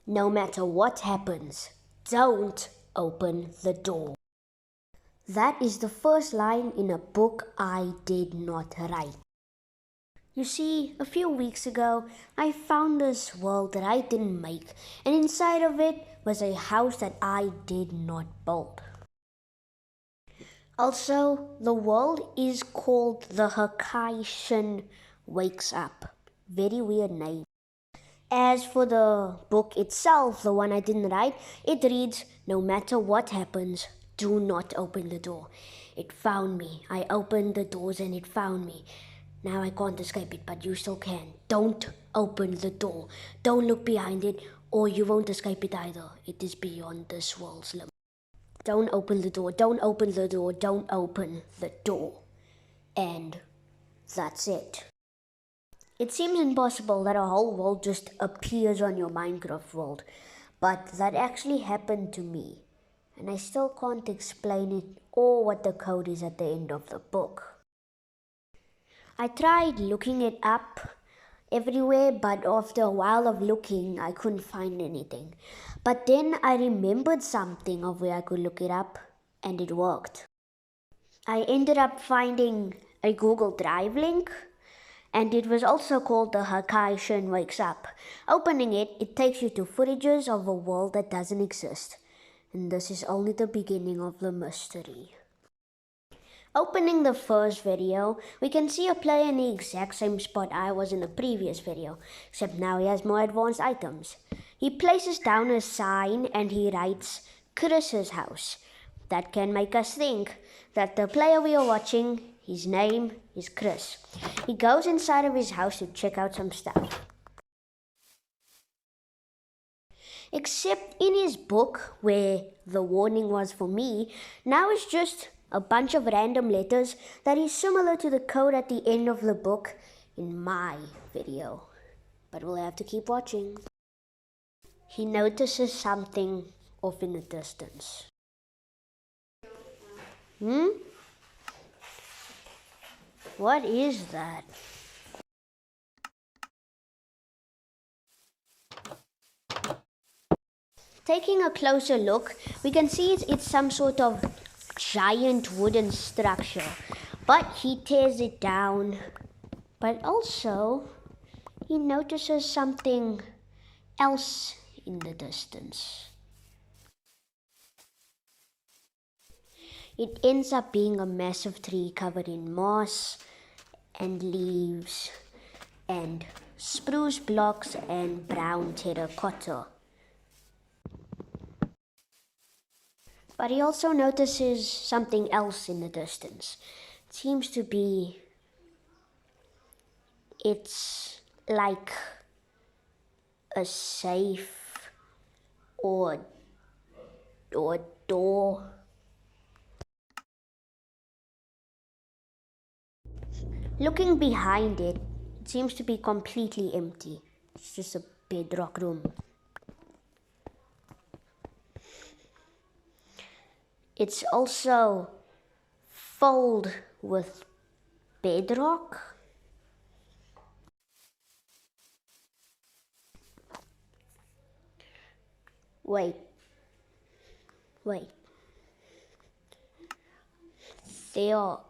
No matter what happens, don't open the door. That is the first line in a book I did not write. You see, a few weeks ago, I found this world that I didn't make, and inside of it was a house that I did not build. Also, the world is called the Fictional Wakes Up. Very weird name. As for the book itself, the one I didn't write, it reads, no matter what happens, do not open the door. It found me. I opened the doors and it found me. Now I can't escape it, but you still can. Don't open the door. Don't look behind it, or you won't escape it either. It is beyond this world's limit. Don't open the door. Don't open the door. Don't open the door. And that's it. It seems impossible that a whole world just appears on your Minecraft world, but that actually happened to me, and I still can't explain it or what the code is at the end of the book. I tried looking it up everywhere, but after a while of looking, I couldn't find anything. But then I remembered something of where I could look it up, and it worked. I ended up finding a Google Drive link, and it was also called the Fictional Wakes Up. Opening it, it takes you to footages of a world that doesn't exist. And this is only the beginning of the mystery. Opening the first video, we can see a player in the exact same spot I was in the previous video, except now he has more advanced items. He places down a sign and he writes, Chris's house. That can make us think that the player we are watching, his name is Chris. He goes inside of his house to check out some stuff. Except in his book, where the warning was for me, now it's just a bunch of random letters that is similar to the code at the end of the book in my video. But we'll have to keep watching. He notices something off in the distance. What is that? Taking a closer look, we can see it's some sort of giant wooden structure, but he tears it down. But also, he notices something else in the distance. It ends up being a massive tree covered in moss and leaves and spruce blocks and brown terracotta. But he also notices something else in the distance. It seems to be, it's like a safe or door. Looking behind it, it seems to be completely empty. It's just a bedrock room. It's also filled with bedrock. Wait. They are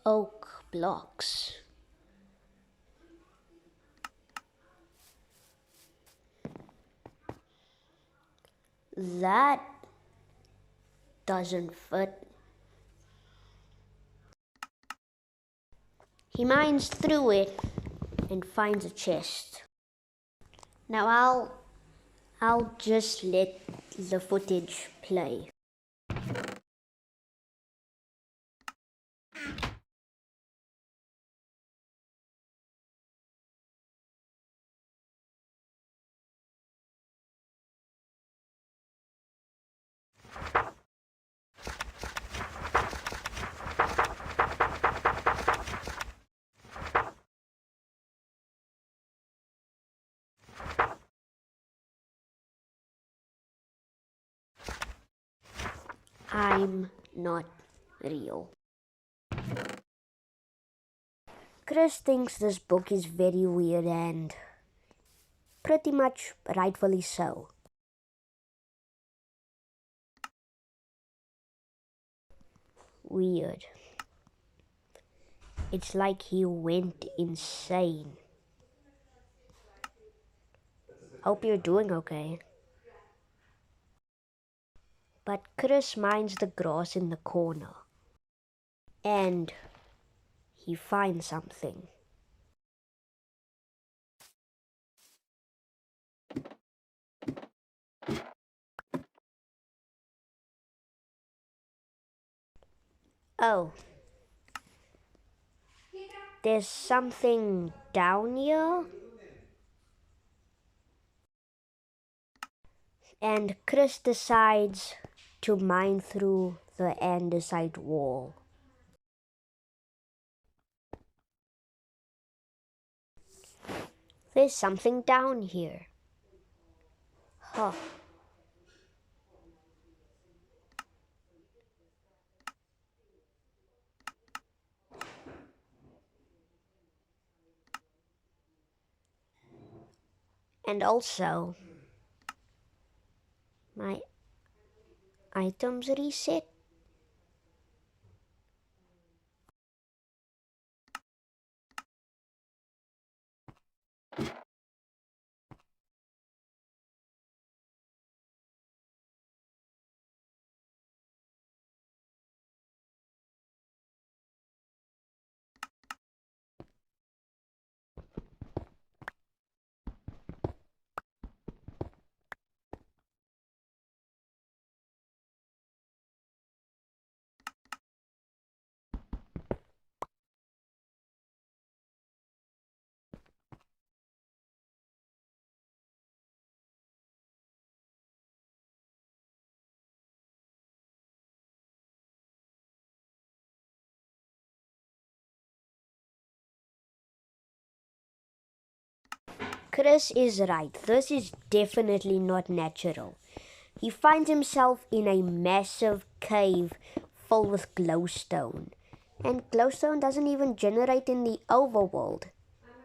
oak blocks. That doesn't fit. He mines through it and finds a chest. Now I'll just let the footage play. I'm not real. Chris thinks this book is very weird and pretty much rightfully so. weird. It's like he went insane. Hope you're doing okay. But Chris minds the grass in the corner. And he finds something. Oh, there's something down here? And Chris decides to mine through the andesite wall. There's something down here. Huh. And also, my items reset. Chris is right. This is definitely not natural. He finds himself in a massive cave filled with glowstone. And glowstone doesn't even generate in the overworld.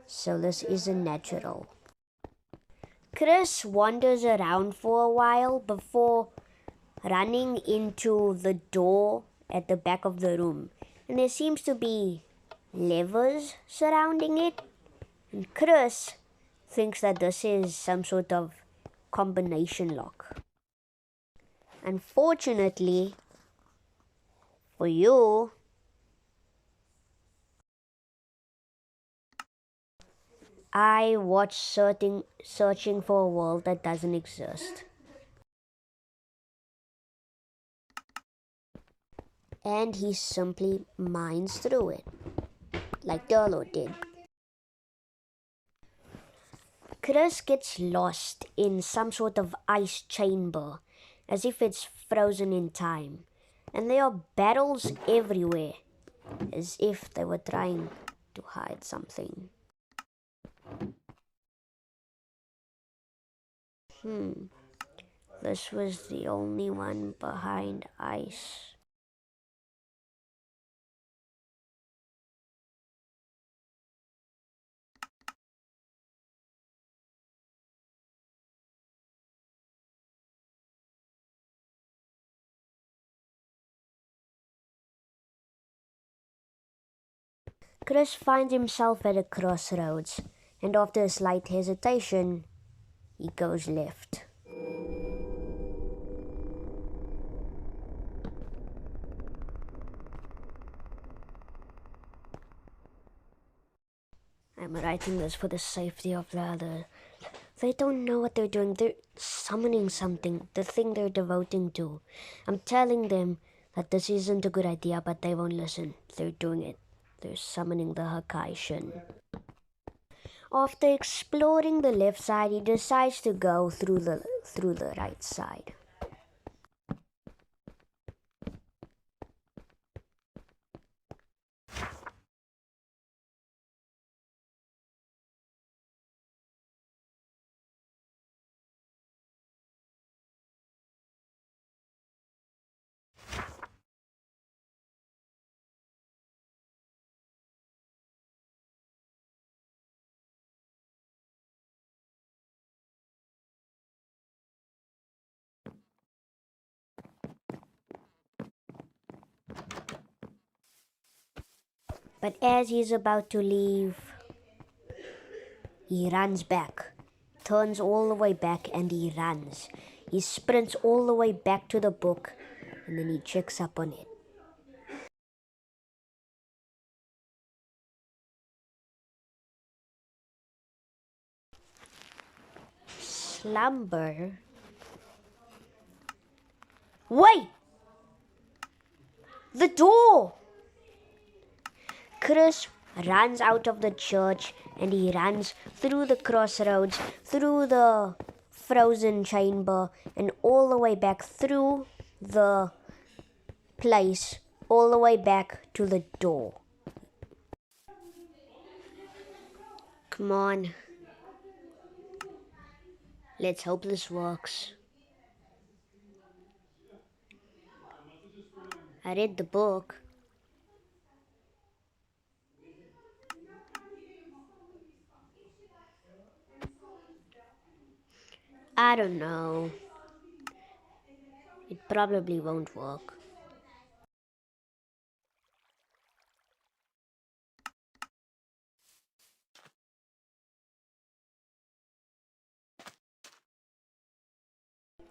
So this isn't natural. Chris wanders around for a while before running into the door at the back of the room. And there seems to be levers surrounding it. And Chris thinks that this is some sort of combination lock. Unfortunately for you, I watch searching for a world that doesn't exist. And he simply mines through it, like Turlo did. Chris gets lost in some sort of ice chamber, as if it's frozen in time. And there are battles everywhere, as if they were trying to hide something. This was the only one behind ice. Chris finds himself at a crossroads, and after a slight hesitation, he goes left. I'm writing this for the safety of the others. They don't know what they're doing. They're summoning something, the thing they're devoting to. I'm telling them that this isn't a good idea, but they won't listen. They're doing it. They're summoning the Hakaishin. After exploring the left side, he decides to go through the right side. But as he's about to leave, he runs back, turns all the way back, and he runs. He sprints all the way back to the book, and then he checks up on it. Slumber? Wait! The door! Chris runs out of the church and he runs through the crossroads, through the frozen chamber, and all the way back through the place, all the way back to the door. Come on. Let's hope this works. I read the book. I don't know. It probably won't work.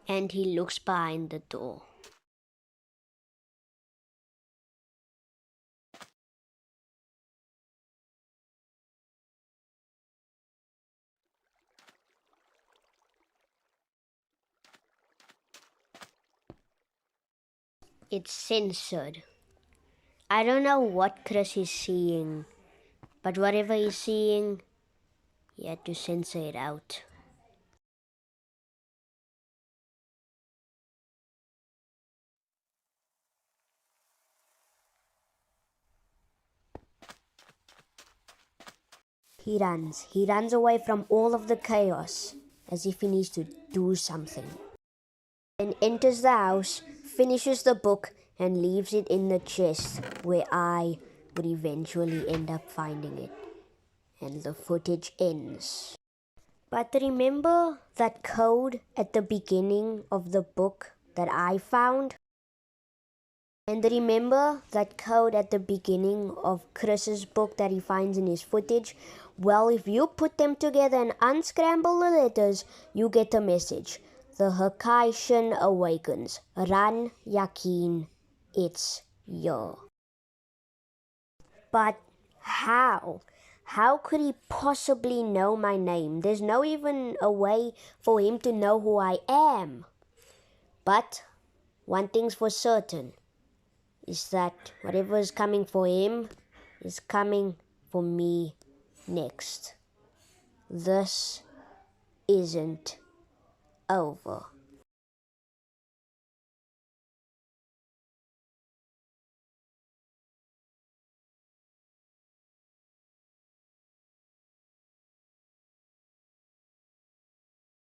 And he looks behind the door. It's censored. I don't know what Chris is seeing, but whatever he's seeing, he had to censor it out. He runs. He runs away from all of the chaos, as if he needs to do something. Then enters the house, finishes the book, and leaves it in the chest where I would eventually end up finding it. And the footage ends. But remember that code at the beginning of the book that I found? And remember that code at the beginning of Chris's book that he finds in his footage? Well, if you put them together and unscramble the letters, you get a message. The Hakaishan awakens. Run, Yakin. It's your. But how? How could he possibly know my name? There's no even a way for him to know who I am. But one thing's for certain, is that whatever is coming for him is coming for me next. This isn't over.